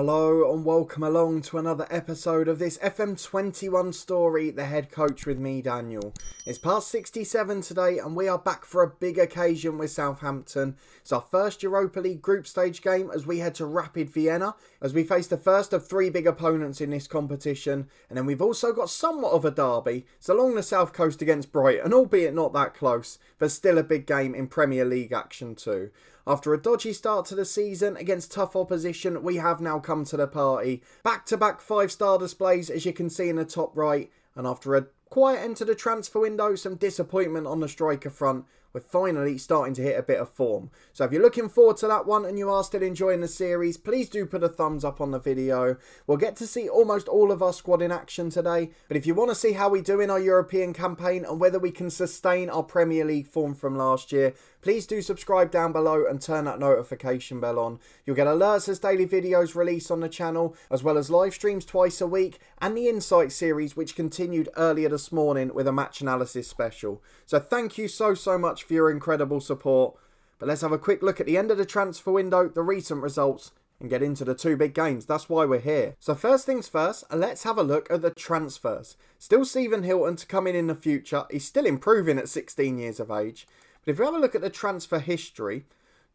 Hello and welcome along to another episode of this FM21 story, The Head Coach with me, Daniel. It's past 67 today and we are back for a big occasion with Southampton. It's our first Europa League group stage game as we head to Rapid Vienna as we face the first of three big opponents in this competition. And then we've also got somewhat of a derby. It's along the south coast against Brighton, albeit not that close, but still a big game in Premier League action too. After a dodgy start to the season against tough opposition, we have now come to the party. Back-to-back 5-star displays, as you can see in the top right. And after a quiet end to the transfer window, some disappointment on the striker front, we're finally starting to hit a bit of form. So if you're looking forward to that one and you are still enjoying the series, please do put a thumbs up on the video. We'll get to see almost all of our squad in action today. But if you want to see how we do in our European campaign and whether we can sustain our Premier League form from last year, please do subscribe down below and turn that notification bell on. You'll get alerts as daily videos release on the channel, as well as live streams twice a week and the Insight series, which continued earlier this morning with a match analysis special. So thank you so much for your incredible support. But let's have a quick look at the end of the transfer window, the recent results, and get into the two big games. That's why we're here. So first things first, let's have a look at the transfers. Still Stephen Hilton to come in the future. He's still improving at 16 years of age. But if you have a look at the transfer history,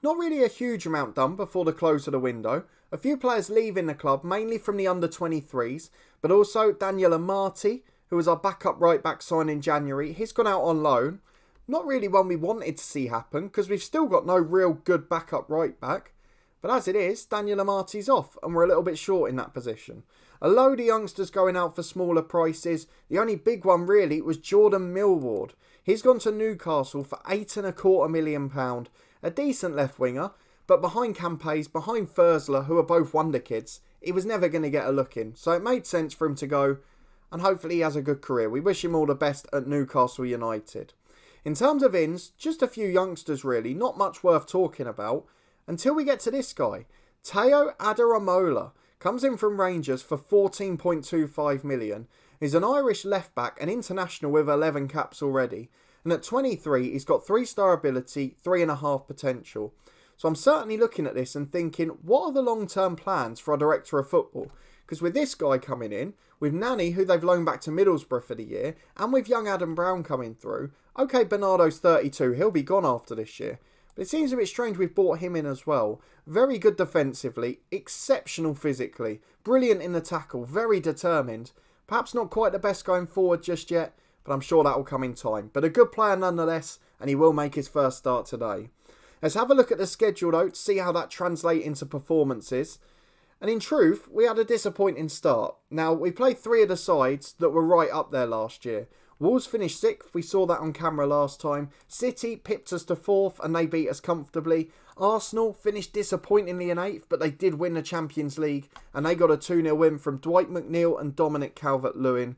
not really a huge amount done before the close of the window. A few players leaving the club, mainly from the under-23s, but also Daniel Amati, who was our backup right-back signed in January. He's gone out on loan. Not really one we wanted to see happen, because we've still got no real good backup right-back. But as it is, Daniel Amati's off, and we're a little bit short in that position. A load of youngsters going out for smaller prices. The only big one really was Jordan Millward. He's gone to Newcastle for £8.25 million. A decent left winger, but behind Campes, behind Thursler, who are both wonder kids, he was never going to get a look in. So it made sense for him to go, and hopefully he has a good career. We wish him all the best at Newcastle United. In terms of ins, just a few youngsters really, not much worth talking about, until we get to this guy. Teo Adaramola comes in from Rangers for £14.25 million. He's an Irish left-back, an international with 11 caps already. And at 23, he's got 3-star ability, 3.5 potential. So I'm certainly looking at this and thinking, what are the long-term plans for our director of football? Because with this guy coming in, with Nani, who they've loaned back to Middlesbrough for the year, and with young Adam Brown coming through, okay, Bernardo's 32, he'll be gone after this year. But it seems a bit strange we've brought him in as well. Very good defensively, exceptional physically, brilliant in the tackle, very determined. Perhaps not quite the best going forward just yet, but I'm sure that will come in time. But a good player nonetheless, and he will make his first start today. Let's have a look at the schedule though, to see how that translates into performances. And in truth, we had a disappointing start. Now, we played three of the sides that were right up there last year. Wolves finished 6th, we saw that on camera last time. City pipped us to 4th and they beat us comfortably. Arsenal finished disappointingly in 8th, but they did win the Champions League and they got a 2-0 win from Dwight McNeil and Dominic Calvert-Lewin.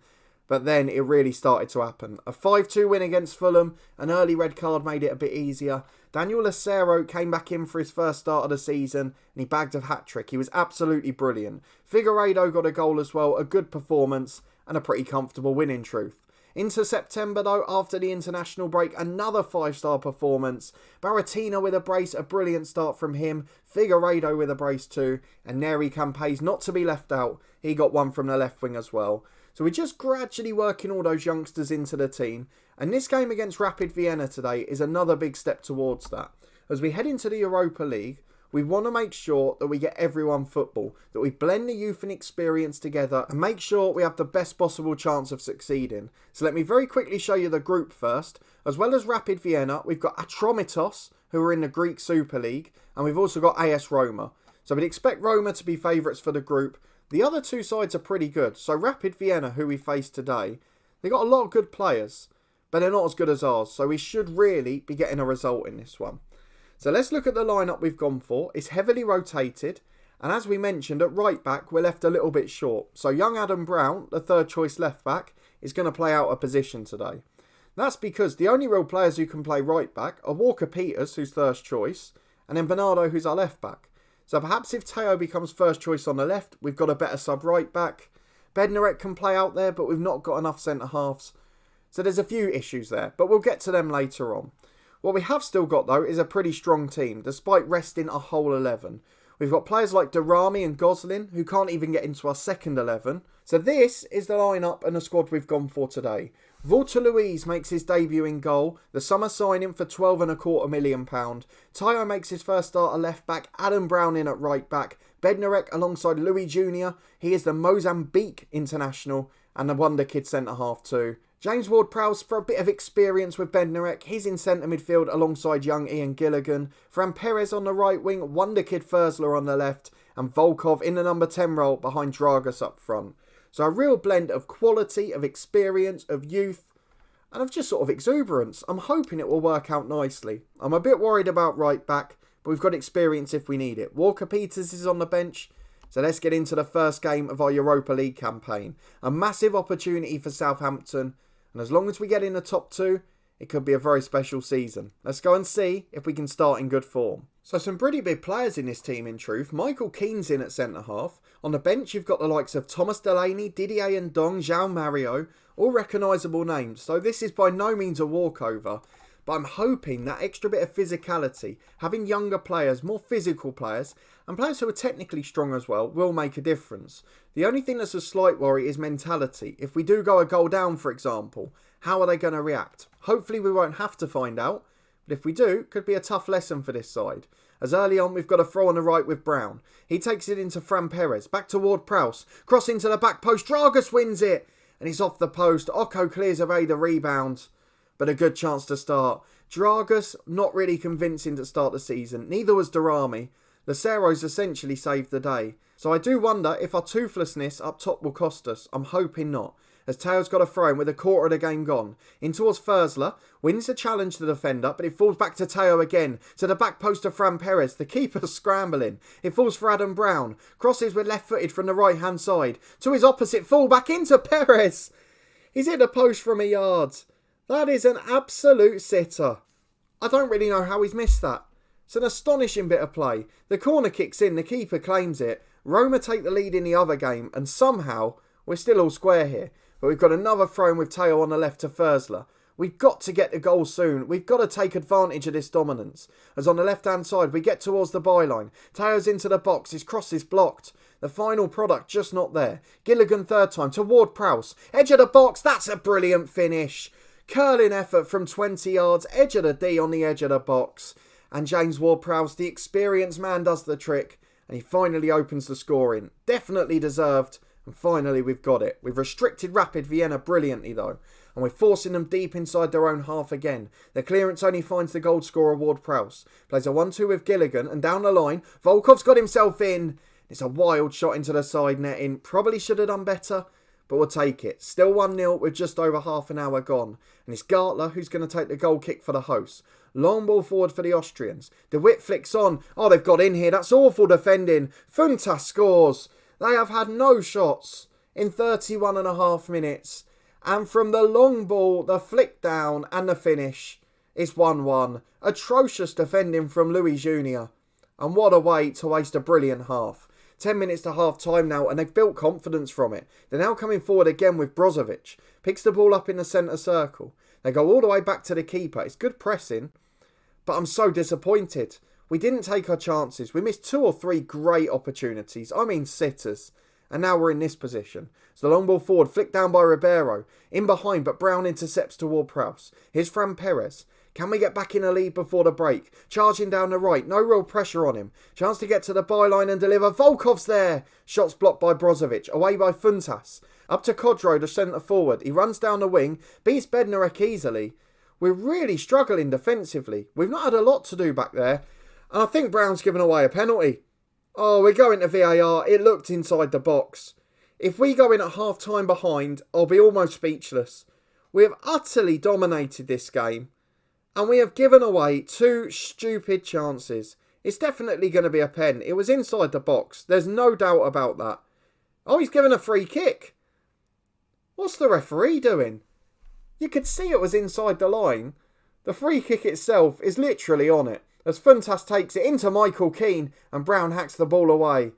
But then it really started to happen. A 5-2 win against Fulham, an early red card made it a bit easier. Daniel Acero came back in for his first start of the season and he bagged a hat-trick. He was absolutely brilliant. Figueiredo got a goal as well, a good performance and a pretty comfortable win in truth. Into September though, after the international break, another 5-star performance. Baratina with a brace, a brilliant start from him. Figueiredo with a brace too. And Neri Campes, not to be left out, he got one from the left wing as well. So we're just gradually working all those youngsters into the team. And this game against Rapid Vienna today is another big step towards that. As we head into the Europa League, we want to make sure that we get everyone football, that we blend the youth and experience together and make sure we have the best possible chance of succeeding. So let me very quickly show you the group first. As well as Rapid Vienna, we've got Atromitos, who are in the Greek Super League, and we've also got AS Roma. So we'd expect Roma to be favourites for the group. The other two sides are pretty good. So Rapid Vienna, who we face today, they got a lot of good players, but they're not as good as ours. So we should really be getting a result in this one. So let's look at the lineup we've gone for. It's heavily rotated. And as we mentioned, at right back, we're left a little bit short. So young Adam Brown, the third choice left back, is going to play out a position today. That's because the only real players who can play right back are Walker Peters, who's first choice, and then Bernardo, who's our left back. So perhaps if Teo becomes first choice on the left, we've got a better sub right back. Bednarek can play out there, but we've not got enough centre halves. So there's a few issues there, but we'll get to them later on. What we have still got though is a pretty strong team, despite resting a whole 11. We've got players like Durrami and Gosling who can't even get into our second 11. So this is the lineup and the squad we've gone for today. Walter Louise makes his debut in goal. The summer signing for £12.25 million. Tayo makes his first start at left back. Adam Brown in at right back. Bednarek alongside Louis Jr. He is the Mozambique international and the wonder kid centre half too. James Ward-Prowse for a bit of experience with Bednarek. He's in centre midfield alongside young Ian Gilligan. Fran Perez on the right wing, wonder kid Fersler on the left, and Volkov in the number 10 role behind Dragas up front. So a real blend of quality, of experience, of youth, and of just sort of exuberance. I'm hoping it will work out nicely. I'm a bit worried about right back, but we've got experience if we need it. Walker Peters is on the bench. So let's get into the first game of our Europa League campaign. A massive opportunity for Southampton. And as long as we get in the top 2, it could be a very special season. Let's go and see if we can start in good form. So some pretty big players in this team in truth. Michael Keane's in at centre half. On the bench you've got the likes of Thomas Delaney, Didier Ndong, João Mario. All recognisable names. So this is by no means a walkover. But I'm hoping that extra bit of physicality, having younger players, more physical players, and players who are technically strong as well, will make a difference. The only thing that's a slight worry is mentality. If we do go a goal down, for example, how are they going to react? Hopefully we won't have to find out, but if we do, it could be a tough lesson for this side. As early on, we've got a throw on the right with Brown. He takes it into Fran Perez, back to Ward-Prowse, cross into the back post, Dragas wins it, and he's off the post. Occo clears away the rebound. But a good chance to start. Dragas, not really convincing to start the season. Neither was Durrami. Lacero's essentially saved the day. So I do wonder if our toothlessness up top will cost us. I'm hoping not. As Tayo's got a throw in with a quarter of the game gone. In towards Fersler. Wins the challenge to the defender, but it falls back to Tayo again. To the back post of Fran Perez. The keeper's scrambling. It falls for Adam Brown. Crosses with left-footed from the right-hand side. To his opposite, fall back into Perez. He's hit the post from a yard. That is an absolute sitter. I don't really know how he's missed that. It's an astonishing bit of play. The corner kicks in, the keeper claims it. Roma take the lead in the other game, and somehow we're still all square here. But we've got another throw in with Tayo on the left to Fersler. We've got to get the goal soon. We've got to take advantage of this dominance. As on the left-hand side, we get towards the byline. Tayo's into the box. His cross is blocked. The final product just not there. Gilligan third time to Ward-Prowse. Edge of the box. That's a brilliant finish. Curling effort from 20 yards, edge of the D on the edge of the box. And James Ward-Prowse, the experienced man, does the trick. And he finally opens the scoring. Definitely deserved. And finally we've got it. We've restricted Rapid Vienna brilliantly though. And we're forcing them deep inside their own half again. The clearance only finds the goal scorer Ward-Prowse. Plays a 1-2 with Gilligan. And down the line, Volkov's got himself in. It's a wild shot into the side netting. Probably should have done better. But we'll take it. Still 1-0 with just over half an hour gone. And it's Gartler who's going to take the goal kick for the hosts. Long ball forward for the Austrians. De Witt flicks on. Oh, they've got in here. That's awful defending. Funtas scores. They have had no shots in 31.5 minutes. And from the long ball, the flick down and the finish, it's 1-1. Atrocious defending from Louis Jr. And what a way to waste a brilliant half. 10 minutes to half time now, and they've built confidence from it. They're now coming forward again with Brozovic. Picks the ball up in the centre circle. They go all the way back to the keeper. It's good pressing, but I'm so disappointed. We didn't take our chances. We missed 2 or 3 great opportunities. I mean sitters. And now we're in this position. So the long ball forward, flicked down by Ribeiro. In behind, but Brown intercepts to Ward-Prowse. Here's Fran Perez. Can we get back in a lead before the break? Charging down the right. No real pressure on him. Chance to get to the byline and deliver. Volkov's there. Shots blocked by Brozovic. Away by Funtas. Up to Kodro, the centre forward. He runs down the wing. Beats Bednarek easily. We're really struggling defensively. We've not had a lot to do back there. And I think Brown's given away a penalty. Oh, we're going to VAR. It looked inside the box. If we go in at half time behind, I'll be almost speechless. We have utterly dominated this game. And we have given away 2 stupid chances. It's definitely going to be a pen. It was inside the box. There's no doubt about that. Oh, he's given a free kick. What's the referee doing? You could see it was inside the line. The free kick itself is literally on it. As Funtas takes it into Michael Keane and Brown hacks the ball away.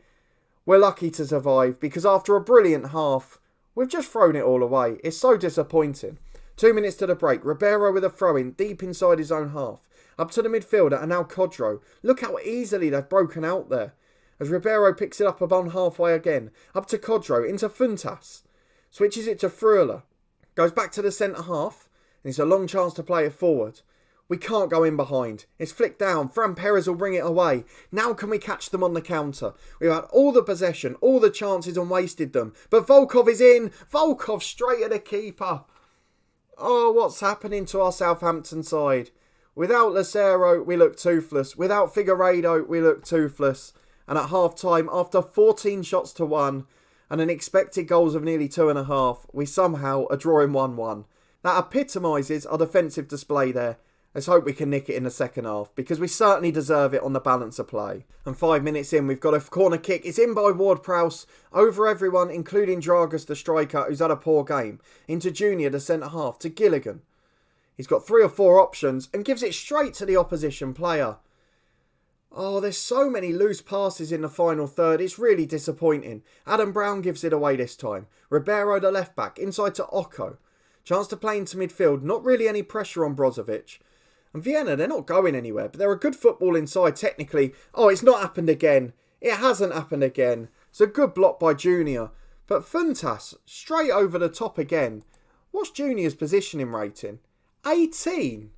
We're lucky to survive because after a brilliant half, we've just thrown it all away. It's so disappointing. 2 minutes to the break. Ribeiro with a throw-in deep inside his own half. Up to the midfielder and now Kodro. Look how easily they've broken out there. as Ribeiro picks it up about halfway again. Up to Codro, into Funtas. Switches it to Freuler. Goes back to the centre half, and it's a long chance to play it forward. We can't go in behind. It's flicked down. Fran Perez will bring it away. Now can we catch them on the counter? We've had all the possession, all the chances and wasted them. But Volkov is in. Volkov straight at the keeper. Oh, what's happening to our Southampton side? Without Lucero, we look toothless. Without Figueiredo, we look toothless. And at half-time, after 14 shots to 1 and an expected goals of nearly 2.5, we somehow are drawing 1-1. That epitomises our defensive display there. Let's hope we can nick it in the second half, because we certainly deserve it on the balance of play. And 5 minutes in, we've got a corner kick. It's in by Ward-Prowse, over everyone, including Dragus, the striker, who's had a poor game. Into Junior, the centre-half, to Gilligan. He's got 3 or 4 options and gives it straight to the opposition player. Oh, there's so many loose passes in the final third. It's really disappointing. Adam Brown gives it away this time. Ribeiro, the left-back, inside to Oko. Chance to play into midfield. Not really any pressure on Brozovic. And Vienna, they're not going anywhere, but they're a good football inside technically. Oh, it's not happened again. It hasn't happened again. It's a good block by Junior. But Funtas, straight over the top again. What's Junior's positioning rating? 18.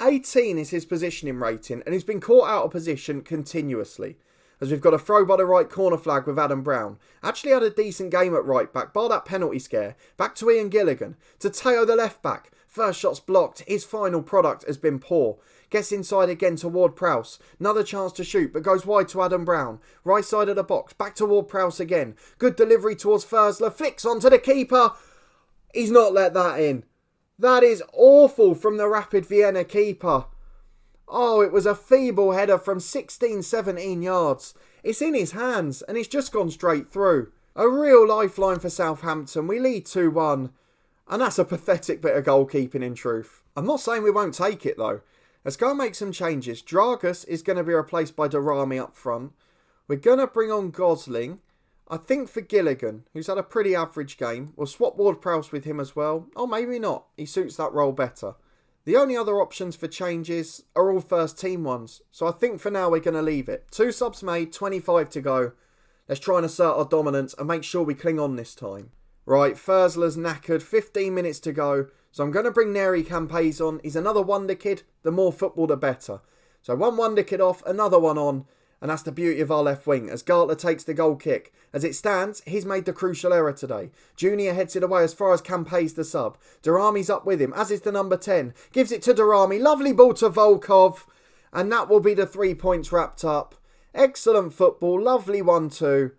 18 is his positioning rating, and he's been caught out of position continuously. As we've got a throw by the right corner flag with Adam Brown. Actually had a decent game at right back, bar that penalty scare. Back to Ian Gilligan. To Teo, the left back. First shot's blocked. His final product has been poor. Gets inside again to Ward-Prowse. Another chance to shoot, but goes wide to Adam Brown. Right side of the box. Back to Ward-Prowse again. Good delivery towards Forsler. Flicks onto the keeper. He's not let that in. That is awful from the Rapid Vienna keeper. Oh, it was a feeble header from 16, 17 yards. It's in his hands, and it's just gone straight through. A real lifeline for Southampton. We lead 2-1. And that's a pathetic bit of goalkeeping in truth. I'm not saying we won't take it though. Let's go and make some changes. Dragus is going to be replaced by Darami up front. We're going to bring on Gosling. I think for Gilligan, who's had a pretty average game. We'll swap Ward-Prowse with him as well. Oh, maybe not. He suits that role better. The only other options for changes are all first team ones. So I think for now we're going to leave it. 2 subs made, 25 to go. Let's try and assert our dominance and make sure we cling on this time. Right, Forsler's knackered, 15 minutes to go. So I'm going to bring Neri Campes on. He's another wonder kid. The more football, the better. So one wonder kid off, another one on. And that's the beauty of our left wing, as Gartler takes the goal kick. As it stands, he's made the crucial error today. Junior heads it away as far as Campes the sub. Darami's up with him, as is the number 10. Gives it to Darami. Lovely ball to Volkov. And that will be the 3 points wrapped up. Excellent football. Lovely 1-2.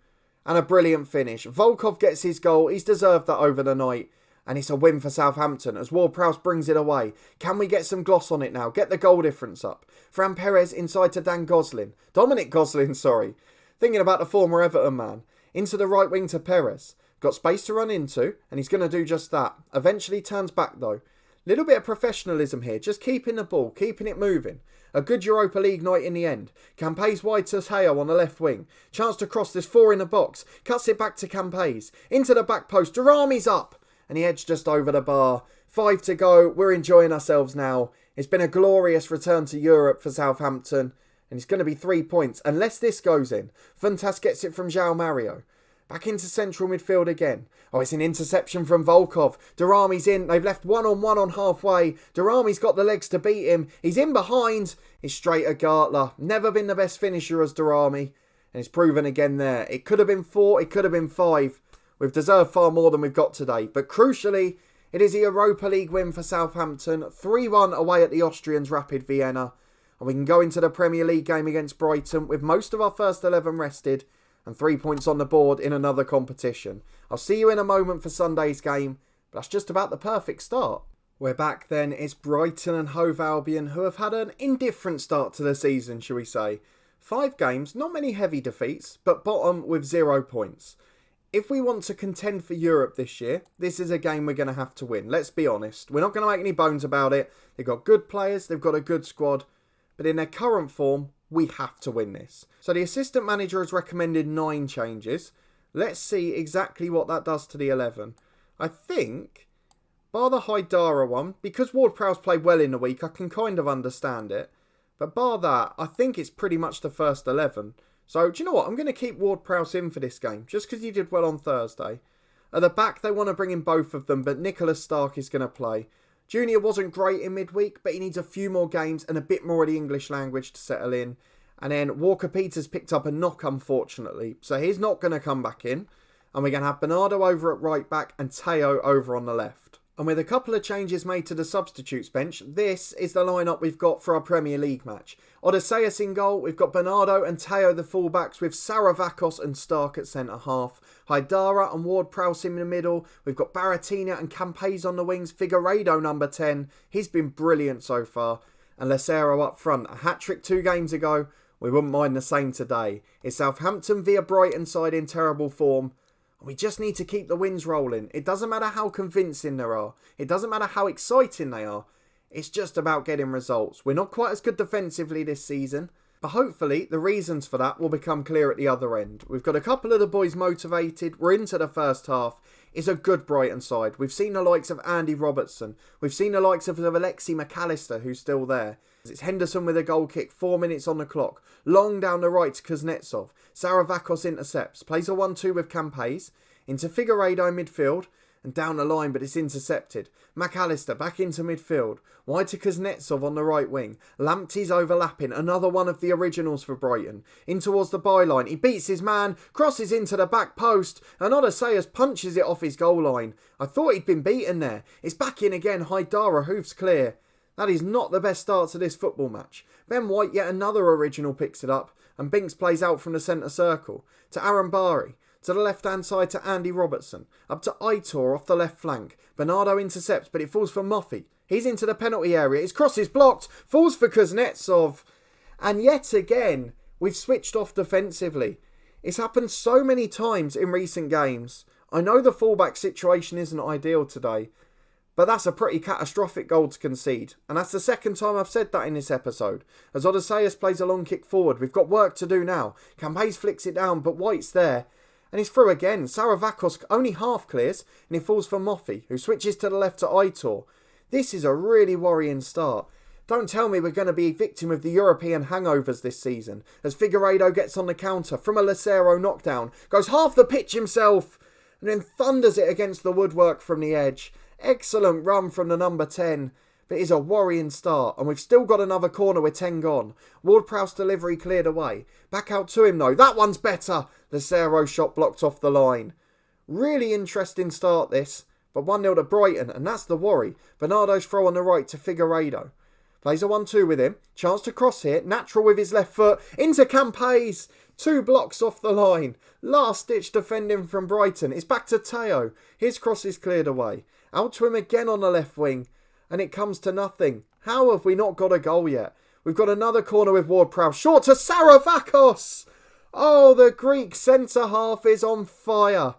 And a brilliant finish. Volkov gets his goal. He's deserved that over the night. And it's a win for Southampton as Ward-Prowse brings it away. Can we get some gloss on it now? Get the goal difference up. Fran Perez inside to Dan Gosling. Dominic Gosling, sorry. Thinking about the former Everton man. Into the right wing to Perez. Got space to run into, and he's going to do just that. Eventually turns back though. Little bit of professionalism here. Just keeping the ball, keeping it moving. A good Europa League night in the end. Campes wide to Teo on the left wing. Chance to cross this 4 in the box. Cuts it back to Campes. Into the back post. Darami's up. And he edged just over the bar. 5 to go. We're enjoying ourselves now. It's been a glorious return to Europe for Southampton. And it's going to be 3 points. Unless this goes in. Funtas gets it from João Mario. Back into central midfield again. Oh, it's an interception from Volkov. Darami's in. They've left 1-on-1 on halfway. Darami's got the legs to beat him. He's in behind. It's straight at Gartler. Never been the best finisher as Darami. And it's proven again there. It could have been 4. It could have been 5. We've deserved far more than we've got today. But crucially, it is a Europa League win for Southampton. 3-1 away at the Austrians Rapid Vienna. And we can go into the Premier League game against Brighton with most of our first 11 rested. And 3 points on the board in another competition. I'll see you in a moment for Sunday's game, but that's just about the perfect start. We're back then. It's Brighton and Hove Albion, who have had an indifferent start to the season, shall we say. 5 games, not many heavy defeats, but bottom with 0 points. If we want to contend for Europe this year, this is a game we're going to have to win. Let's be honest. We're not going to make any bones about it. They've got good players, they've got a good squad, but in their current form, we have to win this. So the assistant manager has recommended 9 changes. Let's see exactly what that does to the 11. I think, bar the Haidara one, because Ward-Prowse played well in the week, I can kind of understand it. But bar that, I think it's pretty much the first 11. So, do you know what? I'm going to keep Ward-Prowse in for this game, just because he did well on Thursday. At the back, they want to bring in both of them, but Nicholas Stark is going to play. Junior wasn't great in midweek, but he needs a few more games and a bit more of the English language to settle in. And then Walker-Peters picked up a knock, unfortunately, so he's not going to come back in. And we're going to have Bernardo over at right back and Teo over on the left. And with a couple of changes made to the substitutes bench, this is the lineup we've got for our Premier League match. Odysseus in goal, we've got Bernardo and Teo the fullbacks with Saravakos and Stark at centre-half. Haidara and Ward-Prowse in the middle. We've got Baratina and Campes on the wings. Figueiredo number 10. He's been brilliant so far. And Lacero up front. A hat-trick 2 games ago. We wouldn't mind the same today. It's Southampton via Brighton side in terrible form. We just need to keep the wins rolling. It doesn't matter how convincing they are. It doesn't matter how exciting they are. It's just about getting results. We're not quite as good defensively this season. But hopefully the reasons for that will become clear at the other end. We've got a couple of the boys motivated. We're into the first half. It's a good Brighton side. We've seen the likes of Andy Robertson. We've seen the likes of Alexi McAllister, who's still there. It's Henderson with a goal kick, 4 minutes on the clock. Long down the right to Kuznetsov. Saravakos intercepts. Plays a 1-2 with Campes. Into Figueiredo midfield. And down the line, but it's intercepted. McAllister back into midfield. Wide to Kuznetsov on the right wing. Lamptey's overlapping. Another one of the originals for Brighton. In towards the byline. He beats his man. Crosses into the back post. And Odysseus punches it off his goal line. I thought he'd been beaten there. It's back in again. Haidara hoofs clear. That is not the best start to this football match. Ben White, yet another original, picks it up. And Binks plays out from the centre circle. To Aaron Bari. To the left-hand side to Andy Robertson. Up to Aitor off the left flank. Bernardo intercepts, but it falls for Moffey. He's into the penalty area. His cross is blocked. Falls for Kuznetsov. And yet again, we've switched off defensively. It's happened so many times in recent games. I know the fullback situation isn't ideal today, but that's a pretty catastrophic goal to concede. And that's the second time I've said that in this episode. As Odysseus plays a long kick forward, we've got work to do now. Campes flicks it down, but White's there. And he's through again. Saravakos only half clears, and he falls for Moffey, who switches to the left to Aitor. This is a really worrying start. Don't tell me we're going to be a victim of the European hangovers this season, as Figueiredo gets on the counter from a Lacero knockdown, goes half the pitch himself, and then thunders it against the woodwork from the edge. Excellent run from the number 10. But it's a worrying start, and we've still got another corner with 10 gone. Ward-Prowse delivery cleared away. Back out to him though. That one's better. The Lacero shot blocked off the line. Really interesting start this, but 1-0 to Brighton, and that's the worry. Bernardo's throw on the right to Figueiredo. Plays a 1-2 with him. Chance to cross here. Natural with his left foot. Into Campes. 2 blocks off the line. Last ditch defending from Brighton. It's back to Teo. His cross is cleared away. Out to him again on the left wing. And it comes to nothing. How have we not got a goal yet? We've got another corner with Ward-Prowse. Short to Saravakos. Oh, the Greek centre-half is on fire.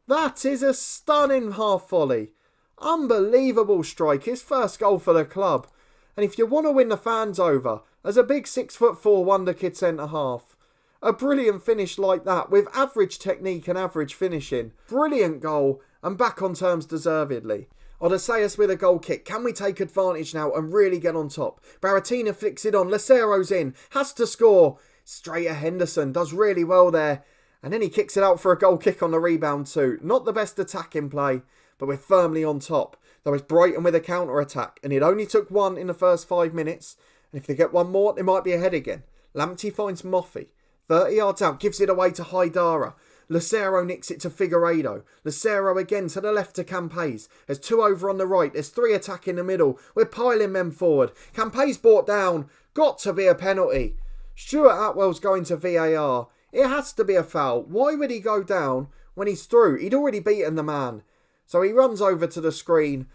That is a stunning half volley. Unbelievable strike. His first goal for the club. And if you want to win the fans over, as a big 6'4" wonder kid centre-half, a brilliant finish like that with average technique and average finishing. Brilliant goal and back on terms deservedly. Odysseus with a goal kick. Can we take advantage now and really get on top? Baratina flicks it on. Lacero's in. Has to score. Straight at Henderson. Does really well there. And then he kicks it out for a goal kick on the rebound too. Not the best attacking play, but we're firmly on top. Though it's Brighton with a counter-attack. And it only took 1 in the first 5 minutes. And if they get 1 more, they might be ahead again. Lamptey finds Moffey. 30 yards out. Gives it away to Haidara. Lacero nicks it to Figueiredo. Lacero again to the left to Campes. There's 2 over on the right. There's 3 attacking the middle. We're piling men forward. Campes brought down. Got to be a penalty. Stuart Atwell's going to VAR. It has to be a foul. Why would he go down when he's through? He'd already beaten the man. So he runs over to the screen.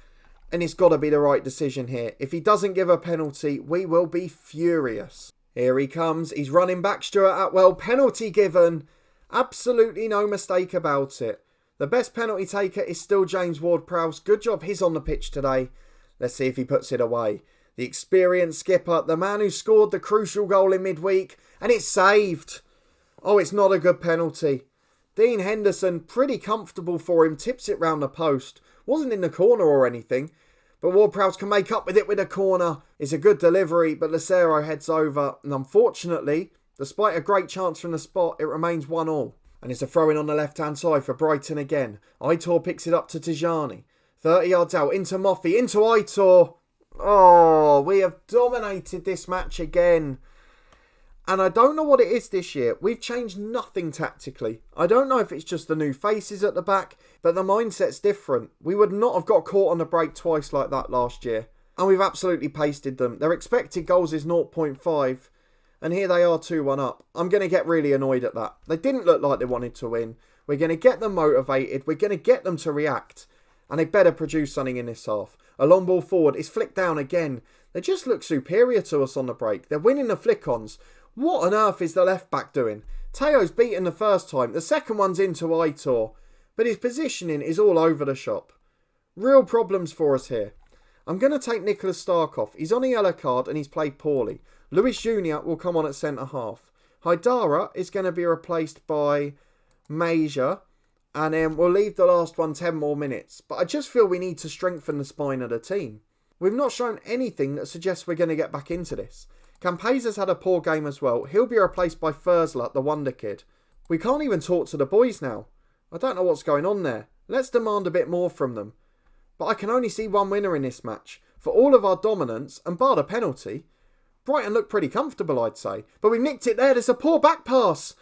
And it's got to be the right decision here. If he doesn't give a penalty, we will be furious. Here he comes. He's running back, Stuart Atwell. Penalty given. Absolutely no mistake about it. The best penalty taker is still James Ward-Prowse. Good job he's on the pitch today. Let's see if he puts it away. The experienced skipper, the man who scored the crucial goal in midweek. And it's saved. Oh, it's not a good penalty. Dean Henderson, pretty comfortable for him, tips it round the post. Wasn't in the corner or anything. But Ward-Prowse can make up with it with a corner. It's a good delivery, but Lacero heads over. And unfortunately, Despite a great chance from the spot, it remains 1-1. And it's a throw-in on the left-hand side for Brighton again. Aitor picks it up to Tijani. 30 yards out, into Moffey, into Aitor. Oh, we have dominated this match again. And I don't know what it is this year. We've changed nothing tactically. I don't know if it's just the new faces at the back, but the mindset's different. We would not have got caught on the break twice like that last year. And we've absolutely pasted them. Their expected goals is 0.5. And here they are 2-1 up. I'm going to get really annoyed at that. They didn't look like they wanted to win. We're going to get them motivated. We're going to get them to react. And they better produce something in this half. A long ball forward. It's flicked down again. They just look superior to us on the break. They're winning the flick-ons. What on earth is the left-back doing? Teo's beaten the first time. The second one's into Aitor. But his positioning is all over the shop. Real problems for us here. I'm going to take Nicholas Starkov. He's on a yellow card and he's played poorly. Lewis Jr. will come on at centre-half. Haidara is going to be replaced by Major. And then we'll leave the last one 10 more minutes. But I just feel we need to strengthen the spine of the team. We've not shown anything that suggests we're going to get back into this. Campeza's had a poor game as well. He'll be replaced by Thursler, the wonder kid. We can't even talk to the boys now. I don't know what's going on there. Let's demand a bit more from them. But I can only see one winner in this match. For all of our dominance, and bar the penalty, Brighton looked pretty comfortable, I'd say. But we nicked it there. There's a poor back pass.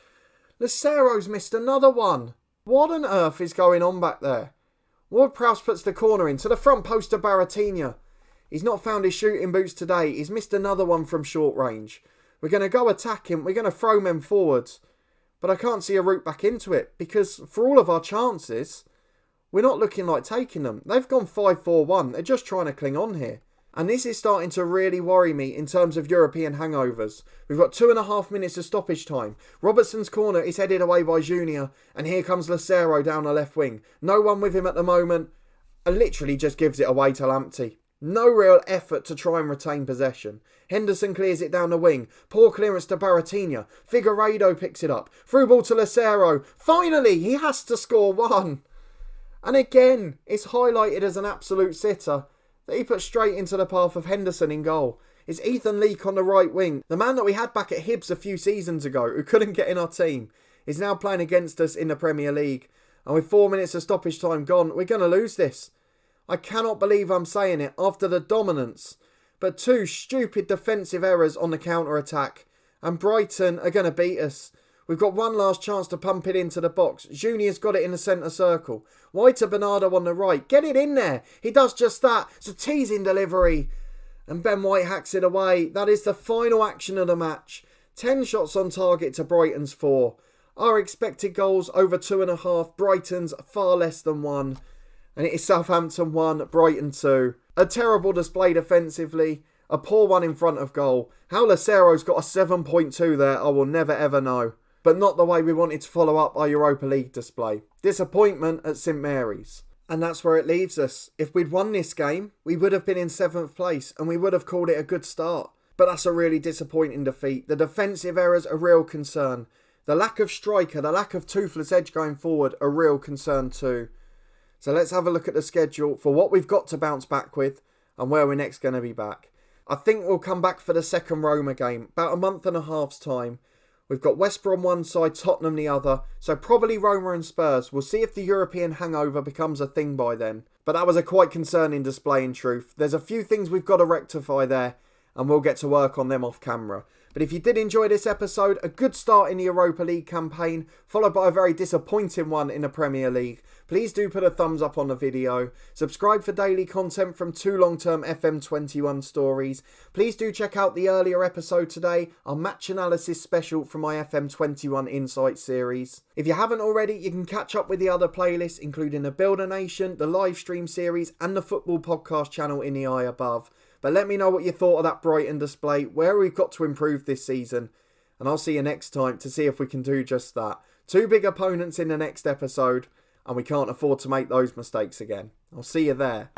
Lucero's missed another one. What on earth is going on back there? Ward-Prowse puts the corner in to the front post of Baratinha. He's not found his shooting boots today. He's missed another one from short range. We're going to go attack him. We're going to throw men forwards. But I can't see a route back into it. Because for all of our chances, we're not looking like taking them. They've gone 5-4-1. They're just trying to cling on here. And this is starting to really worry me in terms of European hangovers. We've got 2.5 minutes of stoppage time. Robertson's corner is headed away by Junior. And here comes Lucero down the left wing. No one with him at the moment. And literally just gives it away to Lamptey. No real effort to try and retain possession. Henderson clears it down the wing. Poor clearance to Baratinha. Figueiredo picks it up. Through ball to Lucero. Finally, he has to score one. And again, it's highlighted as an absolute sitter that he put straight into the path of Henderson in goal. It's Ethan Leake on the right wing. The man that we had back at Hibs a few seasons ago who couldn't get in our team is now playing against us in the Premier League. And with 4 minutes of stoppage time gone, we're going to lose this. I cannot believe I'm saying it after the dominance. But 2 stupid defensive errors on the counter-attack. And Brighton are going to beat us. We've got one last chance to pump it into the box. Junior's got it in the centre circle. Wide to Bernardo on the right. Get it in there. He does just that. It's a teasing delivery. And Ben White hacks it away. That is the final action of the match. 10 shots on target to Brighton's 4. Our expected goals over 2.5. Brighton's far less than 1. And it is Southampton 1, Brighton 2. A terrible display defensively. A poor one in front of goal. How Lucero's got a 7.2 there, I will never ever know. But not the way we wanted to follow up our Europa League display. Disappointment at St Mary's. And that's where it leaves us. If we'd won this game, we would have been in 7th place and we would have called it a good start. But that's a really disappointing defeat. The defensive errors are a real concern. The lack of striker, the lack of toothless edge going forward, a real concern too. So let's have a look at the schedule for what we've got to bounce back with and where we're next going to be back. I think we'll come back for the second Roma game, about a month and a half's time. We've got West Brom one side, Tottenham the other, so probably Roma and Spurs. We'll see if the European hangover becomes a thing by then. But that was a quite concerning display in truth. There's a few things we've got to rectify there, and we'll get to work on them off camera. But if you did enjoy this episode, a good start in the Europa League campaign, followed by a very disappointing one in the Premier League, please do put a thumbs up on the video. Subscribe for daily content from 2 long-term FM21 stories. Please do check out the earlier episode today, our match analysis special from my FM21 Insight series. If you haven't already, you can catch up with the other playlists, including the Builder Nation, the live stream series, and the football podcast channel in the eye above. But let me know what you thought of that Brighton display, where we've got to improve this season. And I'll see you next time to see if we can do just that. 2 big opponents in the next episode, and we can't afford to make those mistakes again. I'll see you there.